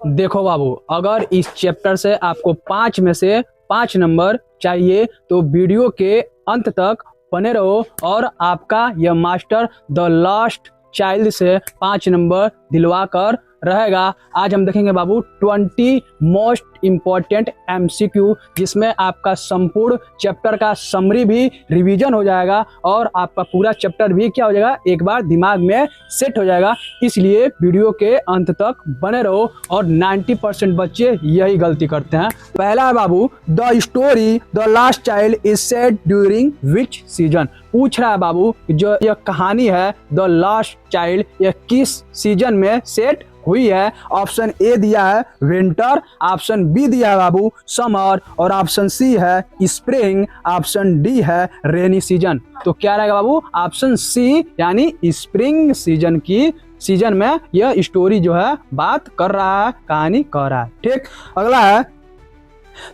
देखो बाबू, अगर इस चैप्टर से आपको 5 में से 5 नंबर चाहिए तो वीडियो के अंत तक बने रहो और आपका यह मास्टर द लास्ट चाइल्ड से 5 नंबर दिलवा कर रहेगा। आज हम देखेंगे बाबू 20 मोस्ट इम्पॉर्टेंट एमसीक्यू, जिसमें आपका संपूर्ण चैप्टर का समरी भी रिवीजन हो जाएगा और आपका पूरा चैप्टर भी क्या हो जाएगा, एक बार दिमाग में सेट हो जाएगा। इसलिए वीडियो के अंत तक बने रहो। और 90% बच्चे यही गलती करते हैं। पहला है बाबू, the story the last child is set during which season. पूछ रहा है बाबू, जो यह कहानी है द लास्ट चाइल्ड, यह किस सीजन में सेट हुई है। ऑप्शन ए दिया है विंटर, ऑप्शन बी दिया है बाबू समर, और ऑप्शन सी है स्प्रिंग, ऑप्शन डी है रेनी सीजन। तो क्या रहेगा बाबू, ऑप्शन सी यानी स्प्रिंग सीजन में यह स्टोरी जो है बात कर रहा है, कहानी कह रहा है। ठीक, अगला है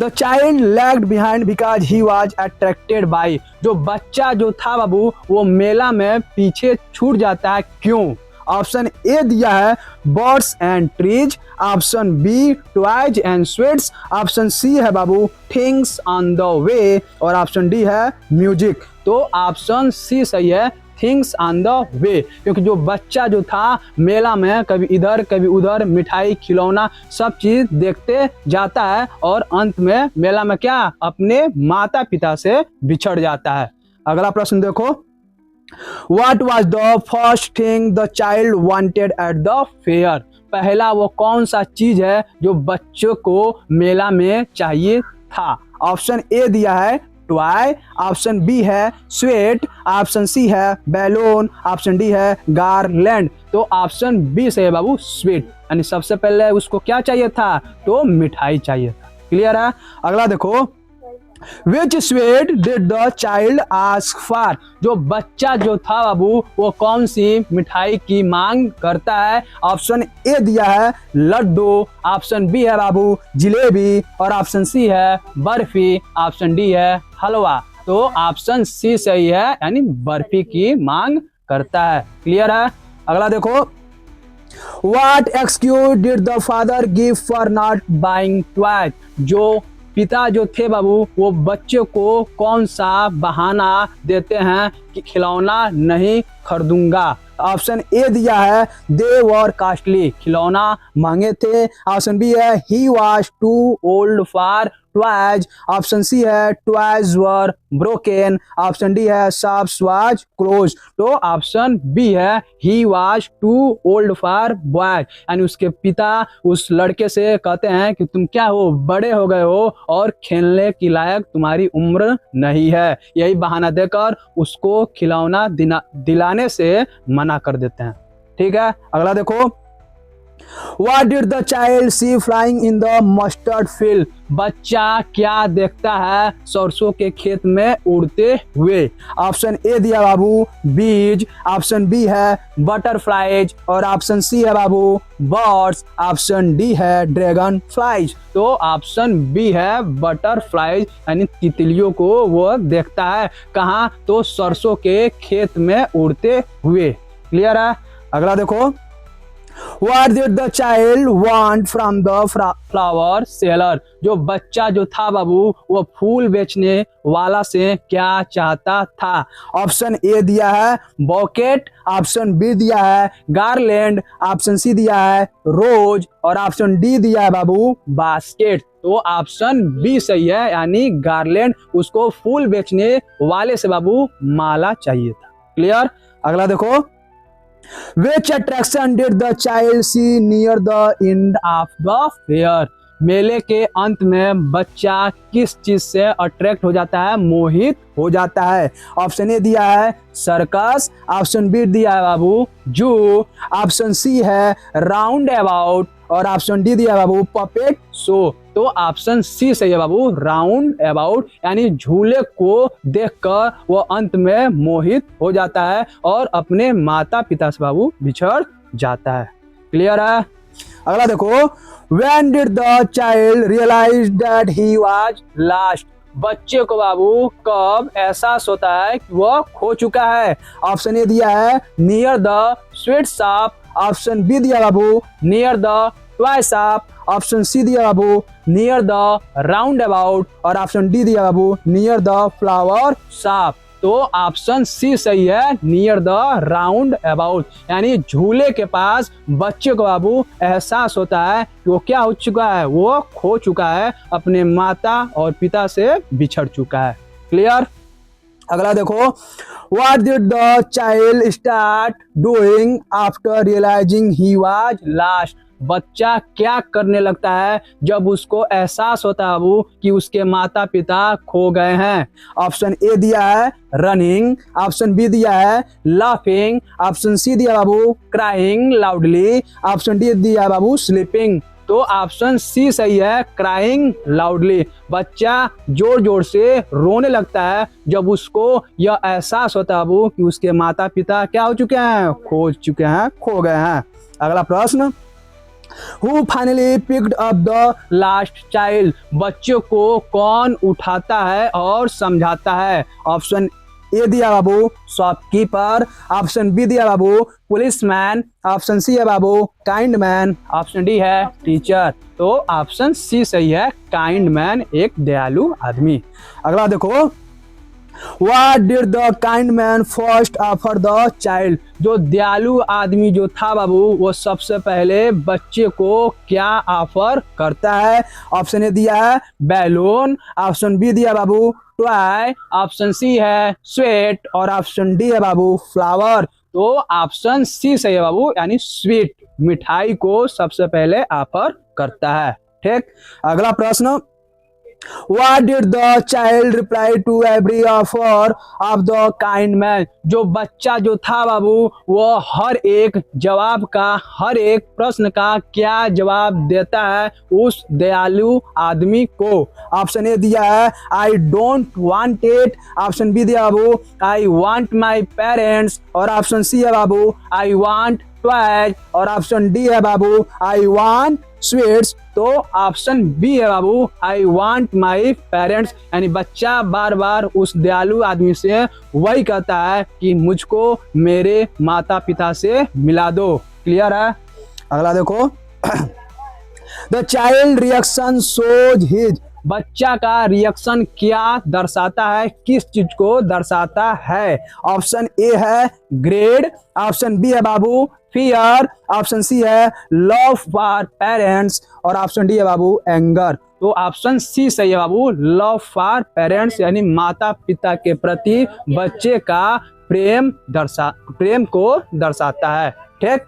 the child lagged behind because he was attracted by. जो बच्चा जो था बाबू वो मेला में पीछे छूट जाता है, क्यों। ऑप्शन ए दिया है birds and trees, option B toys and sweets, option C है बाबू थिंग्स ऑन द वे, और ऑप्शन डी है म्यूजिक। तो ऑप्शन सी सही है, थिंग्स ऑन द वे, क्योंकि जो बच्चा जो था मेला में कभी इधर कभी उधर मिठाई खिलौना सब चीज देखते जाता है और अंत में मेला में क्या अपने माता पिता से बिछड़ जाता है। अगला प्रश्न देखो, What was the first thing the child wanted at the fair? पहला वो कौन सा चीज है जो बच्चों को मेला में चाहिए था। ऑप्शन ए दिया है टॉय, ऑप्शन बी है स्वीट, ऑप्शन सी है बैलून, ऑप्शन डी है गारलैंड। तो ऑप्शन बी से है बाबू स्वीट, यानी सबसे पहले उसको क्या चाहिए था, तो मिठाई चाहिए था। क्लियर है। अगला देखो, Which sweet did the child ask for? जो बच्चा जो था बाबू वो कौन सी मिठाई की मांग करता है। ऑप्शन ए दिया है लड्डू, ऑप्शन बी है बाबू जिलेबी, और ऑप्शन सी है बर्फी, ऑप्शन डी है हलवा। तो ऑप्शन सी सही है, यानी बर्फी की मांग करता है। क्लियर है। अगला देखो, What excuse did the father give for not buying toys? जो पिता जो थे बाबू वो बच्चे को कौन सा बहाना देते हैं कि खिलौना नहीं खरीदूंगा। ऑप्शन ए दिया है दे वर कॉस्टली, खिलौना महंगे थे, ऑप्शन बी है he was too old for toys, option C है toys were broken, option D है शॉप्स वाज क्लोज। तो ऑप्शन बी है he was too old for boys, यानी उसके पिता उस लड़के से कहते हैं कि तुम क्या हो, बड़े हो गए हो और खेलने की लायक तुम्हारी उम्र नहीं है। यही बहाना देकर उसको खिलौना दिलाने से मना कर देते हैं। ठीक है। अगला देखो, What did the child see flying in the mustard field? बच्चा क्या देखता है सरसों के खेत में उड़ते हुए। ऑप्शन ए दिया बाबू बीज, ऑप्शन बी है बटरफ्लाइज, और ऑप्शन सी है बाबू बर्ड्स, ऑप्शन डी है ड्रैगन फ्लाइज। तो ऑप्शन बी है बटरफ्लाइज, यानी तितलियों को वो देखता है कहाँ, तो सरसों के खेत में उड़ते हुए। क्लियर है। अगला देखो, What did the child want from the flower seller? जो बच्चा जो था बाबू वो फूल बेचने वाला से क्या चाहता था। ऑप्शन ए दिया है बॉकेट, ऑप्शन बी दिया है गार्लैंड, ऑप्शन सी दिया है रोज, और ऑप्शन डी दिया है बाबू बास्केट। तो ऑप्शन बी सही है, यानी गार्लैंड उसको फूल बेचने वाले से बाबू माला चाहिए था। क्लियर। अगला देखो, Which attraction did the child see near the end of the fair? मेले के अंत में बच्चा किस चीज से अट्रैक्ट हो जाता है, मोहित हो जाता है। ऑप्शन ए दिया है सर्कस, ऑप्शन बी दिया है बाबू जू, ऑप्शन सी है राउंड अबाउट, और ऑप्शन डी दिया है बाबू पपेट शो। तो ऑप्शन सी सही है बाबू राउंड अबाउट, यानी झूले को देखकर वो अंत में मोहित हो जाता है और अपने माता पिता से बाबू बिछड़ जाता है। क्लियर है। अगला देखो, When did the child realize that he was lost? बच्चे को बाबू कब एहसास होता है कि वह खो चुका है। ऑप्शन ए दिया है near the sweet shop, option B दिया बाबू near the toy shop, option C दिया बाबू नियर द राउंड अबाउट, और ऑप्शन डी दिया बाबू नियर द फ्लावर शॉप। तो ऑप्शन सी सही है, नियर द राउंड अबाउट, यानी झूले के पास बच्चे को बाबू एहसास होता है कि वो क्या हो चुका है, वो खो चुका है, अपने माता और पिता से बिछड़ चुका है। क्लियर। अगला देखो, what did the child start doing after realizing he was lost. बच्चा क्या करने लगता है जब उसको एहसास होता है बाबू कि उसके माता पिता खो गए हैं। ऑप्शन ए दिया है रनिंग, ऑप्शन बी दिया है लाफिंग, ऑप्शन सी दिया बाबू क्राइंग लाउडली, ऑप्शन डी दिया बाबू स्लीपिंग। तो ऑप्शन सी सही है, क्राइंग लाउडली। बच्चा जोर जोर से रोने लगता है जब उसको यह एहसास होता है बाबू कि उसके माता पिता क्या हो चुके हैं, खो गए हैं। अगला प्रश्न, Who finally picked up the last child? बच्चों को कौन उठाता है और समझाता है। ऑप्शन ए दिया बाबू शॉपकीपर, ऑप्शन बी दिया बाबू पुलिसमैन, ऑप्शन सी है बाबू काइंड मैन, ऑप्शन डी है टीचर। तो ऑप्शन सी सही है, काइंड मैन, एक दयालु आदमी। अगला देखो, What did the kind man first offer the child? जो दयालु आदमी जो था बाबू वो सबसे पहले बच्चे को क्या ऑफर करता है। ऑप्शन ए दिया है बैलून, ऑप्शन बी दिया बाबू टॉय, ऑप्शन सी है स्वीट, और ऑप्शन डी है बाबू फ्लावर। तो ऑप्शन सी सही है बाबू, यानी स्वीट, मिठाई को सबसे पहले ऑफर करता है। ठीक। अगला प्रश्न, What did the child reply to every offer of the kind man? जो बच्चा जो था बाबू वो हर एक जवाब का, हर एक प्रश्न का क्या जवाब देता है उस दयालु आदमी को। ऑप्शन ए दिया है I don't want it, option B दिया बाबू आई वांट माई पेरेंट्स, और ऑप्शन सी है बाबू आई वांट टॉयज, और ऑप्शन डी है बाबू आई वांट स्वीट्स। तो ऑप्शन बी है बाबू आई वांट माई पेरेंट्स, यानी बच्चा बार बार उस दयालु आदमी से वही कहता है कि मुझको मेरे माता पिता से मिला दो। क्लियर है। अगला देखो, the child reaction shows his. बच्चा का रिएक्शन क्या दर्शाता है, किस चीज को दर्शाता है। ऑप्शन ए है ग्रेड, ऑप्शन बी है बाबू फियर, ऑप्शन सी है लव फॉर पेरेंट्स, और ऑप्शन डी है बाबू एंगर। तो ऑप्शन सी सही है बाबू, लव फॉर पेरेंट्स, यानी माता पिता के प्रति बच्चे का प्रेम को दर्शाता है। ठीक।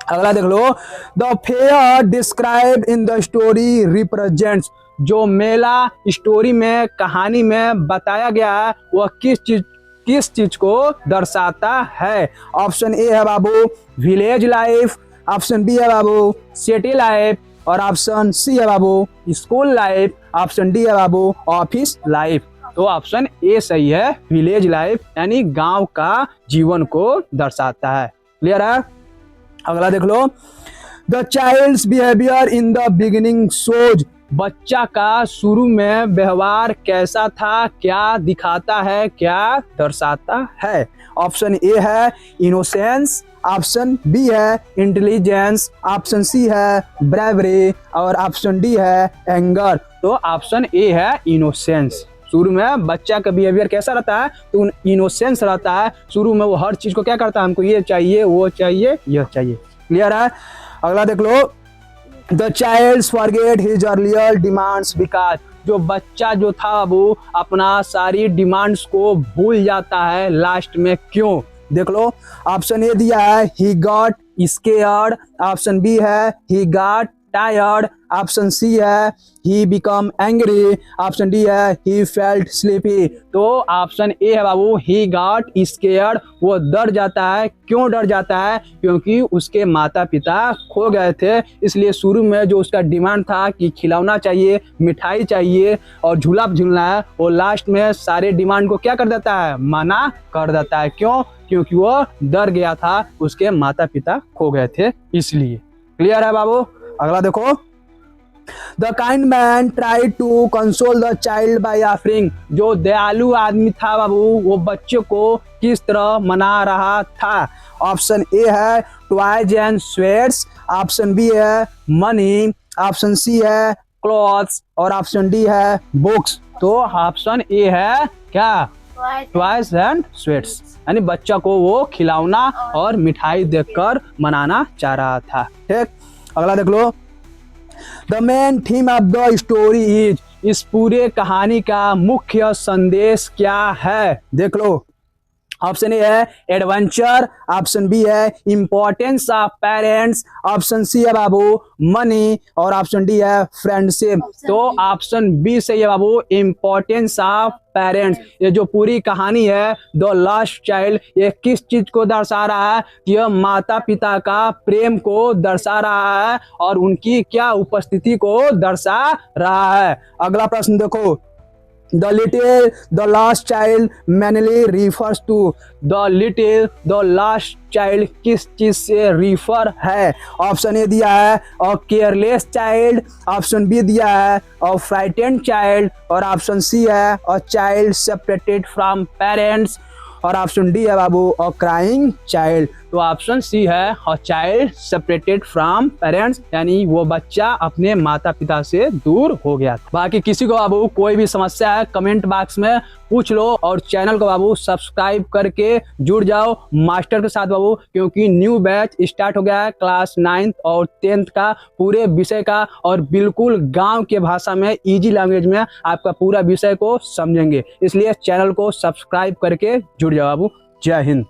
अगला देख लो, the fair described in the story represents. जो मेला स्टोरी में, कहानी में बताया गया है वह किस चीज को दर्शाता है। ऑप्शन ए है बाबू विलेज लाइफ, ऑप्शन बी है बाबू सिटी लाइफ, और ऑप्शन सी है बाबू स्कूल लाइफ, ऑप्शन डी है बाबू ऑफिस लाइफ। तो ऑप्शन ए सही है, विलेज लाइफ, यानी गांव का जीवन को दर्शाता है। क्लियर है। अगला देख लो, the child's behaviour in the beginning shows. बच्चा का शुरू में व्यवहार कैसा था, क्या दिखाता है, क्या दर्शाता है। ऑप्शन ए है इनोसेंस, ऑप्शन बी है इंटेलिजेंस, ऑप्शन सी है ब्रेवरी, और ऑप्शन डी है एंगर। तो ऑप्शन ए है इनोसेंस। शुरू में बच्चा का बिहेवियर कैसा रहता है, तो इनोसेंस रहता है। शुरू में वो हर चीज को क्या करता है, हमको ये चाहिए, वो चाहिए, यह चाहिए। क्लियर है। अगला देख लो, the child forget his earlier demands because. जो बच्चा जो था वो अपना सारी डिमांड्स को भूल जाता है लास्ट में, क्यों। देख लो, ऑप्शन ए दिया है he got scared, option B है he got tired, option C है he become angry, option D है ही फेल्ट स्लीपी। तो ऑप्शन ए है बाबू ही गॉट स्केयर्ड। वो डर जाता है। क्यों डर जाता है, क्योंकि उसके माता पिता खो गए थे, इसलिए शुरू में जो उसका डिमांड था कि खिलौना चाहिए, मिठाई चाहिए और झूला झूलना है, वो लास्ट में सारे डिमांड को क्या कर देता है, मना कर देता है। क्यों, क्योंकि वो डर गया था, उसके माता पिता खो गए थे, इसलिए। क्लियर है बाबू। अगला देखो, the kind man try to console the child by offering. जो दयालु आदमी था बाबू वो बच्चे को किस तरह मना रहा था। ऑप्शन ए है toys and sweets, option B है मनी, ऑप्शन सी है क्लॉथ्स और ऑप्शन डी है बुक्स। तो ऑप्शन ए है क्या, टॉयज एंड स्वेट्स, यानी बच्चा को वो खिलौना और मिठाई देकर मनाना चाह रहा था। ठीक, अगला देख लो। The main theme of the story is, इस पूरे कहानी का मुख्य संदेश क्या है, देख लो। ऑप्शन ए है एडवेंचर, ऑप्शन बी है importance of parents, option C है बाबू मनी और ऑप्शन डी है फ्रेंडशिप। तो ऑप्शन बी से ये बाबू इंपॉर्टेंस ऑफ पेरेंट्स। ये जो पूरी कहानी है द लास्ट चाइल्ड, ये किस चीज को दर्शा रहा है, यह माता पिता का प्रेम को दर्शा रहा है और उनकी क्या उपस्थिति को दर्शा रहा है। अगला प्रश्न देखो। The little, the last child mainly refers to, the little, the last child किस चीज से रिफर है। ऑप्शन ए दिया है और केयरलेस चाइल्ड, ऑप्शन बी दिया है और फ्राइटेंड चाइल्ड और ऑप्शन सी है और चाइल्ड सेपरेटेड फ्रॉम पेरेंट्स और ऑप्शन डी है बाबू और क्राइंग चाइल्ड। तो ऑप्शन सी है और चाइल्ड सेपरेटेड फ्रॉम पेरेंट्स, यानी वो बच्चा अपने माता पिता से दूर हो गया। बाकी किसी को बाबू कोई भी समस्या है कमेंट बॉक्स में पूछ लो और चैनल को बाबू सब्सक्राइब करके जुड़ जाओ मास्टर के साथ बाबू, क्योंकि न्यू बैच स्टार्ट हो गया है क्लास 9th और 10th का पूरे विषय का, और बिल्कुल गांव के भाषा में इजी लैंग्वेज में आपका पूरा विषय को समझेंगे। इसलिए चैनल को सब्सक्राइब करके जुड़ जाओ बाबू। जय हिंद।